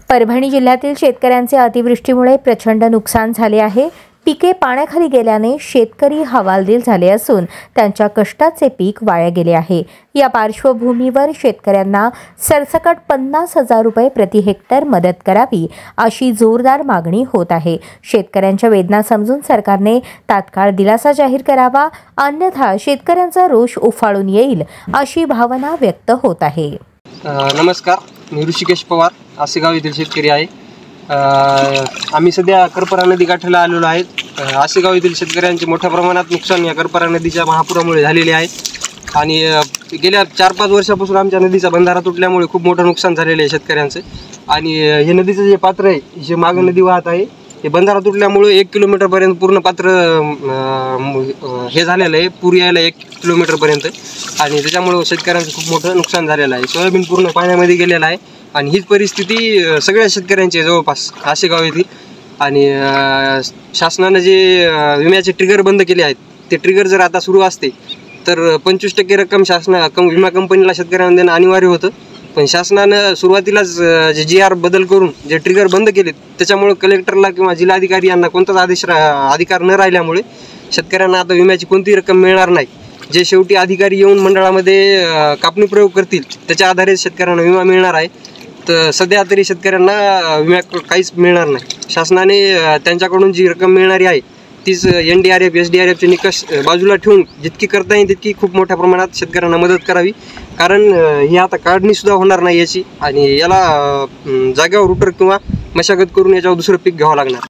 परभणी जिल्ह्यातील शेतकऱ्यांचे अतिवृष्टीमुळे प्रचंड नुकसान झाले आहे। पिके पाण्याखाली गेल्याने शेतकरी हवालदिल झाले असून त्यांच्या कष्टाचे पीक वाया गेले आहे। या पार्श्वभूमीवर शेतकऱ्यांना सरसकट 50,000 रुपये प्रति हेक्टर मदत करावी अशी जोरदार मागणी होत आहे। शेतकऱ्यांच्या वेदना समजून सरकारने तात्काळ दिलासा जाहीर करावा, अन्यथा शेतकऱ्यांचा रोष उफाळून येईल अशी भावना व्यक्त होत आहे। नमस्कार, मी ऋषिकेश पवार, आसेगाव येथील शेतकरी आहे। आम्ही सध्या करपरा नदी काठाला आलेलो आहेत। आसेगाव येथील शेतकऱ्यांचे मोठ्या प्रमाणात नुकसान या करपरा नदीच्या महापुरामुळे झालेले आहे आणि गेल्या 4-5 वर्षापासून आमच्या नदीचा बंधारा तुटल्यामुळे खूप मोठं नुकसान झालेलं आहे शेतकऱ्यांचं। आणि हे नदीचं जे पात्र आहे, जे मागं नदी वाहत आहे, हे बंधारा तुटल्यामुळे 1 किलोमीटरपर्यंत पूर्ण पात्र हे झालेलं आहे, पूर यायला 1 किलोमीटरपर्यंत। आणि त्याच्यामुळे शेतकऱ्यांचं खूप मोठं नुकसान झालेलं आहे। सोयाबीन पूर्ण पाण्यामध्ये गेलेलं आहे आणि हीच परिस्थिती सगळ्या शेतकऱ्यांची जवळपास आसेगाव येथील। आणि शासनाने जे विम्याचे ट्रिगर बंद केले आहेत, ते ट्रिगर जर आता सुरू असते तर 25% रक्कम विमा कंपनीला शेतकऱ्यांना देणं अनिवार्य होतं। पण शासनानं सुरुवातीलाच जे GR बदल करून जे ट्रिगर बंद केलेत, त्याच्यामुळे कलेक्टरला किंवा जिल्हाधिकारी यांना कोणताच अधिकार न राहिल्यामुळे शेतकऱ्यांना आता विम्याची कोणतीही रक्कम मिळणार नाही। जे शेवटी अधिकारी येऊन मंडळामध्ये कापणी प्रयोग करतील, त्याच्या आधारे शेतकऱ्यांना विमा मिळणार आहे। तर सध्या तरी शेतकऱ्यांना विमा काहीच मिळणार नाही। शासनाने त्यांच्याकडून जी रक्कम मिळणारी आहे तीच NDRF SDRFचे निकष बाजूला ठेवून जितकी करता येईल तितकी खूप मोठ्या प्रमाणात शेतकऱ्यांना मदत करावी, कारण ही आता काढणीसुद्धा होणार नाही याची, आणि याला जागेवर रुटर किंवा मशागत करून याच्यावर दुसरं पीक घ्यावं लागणार।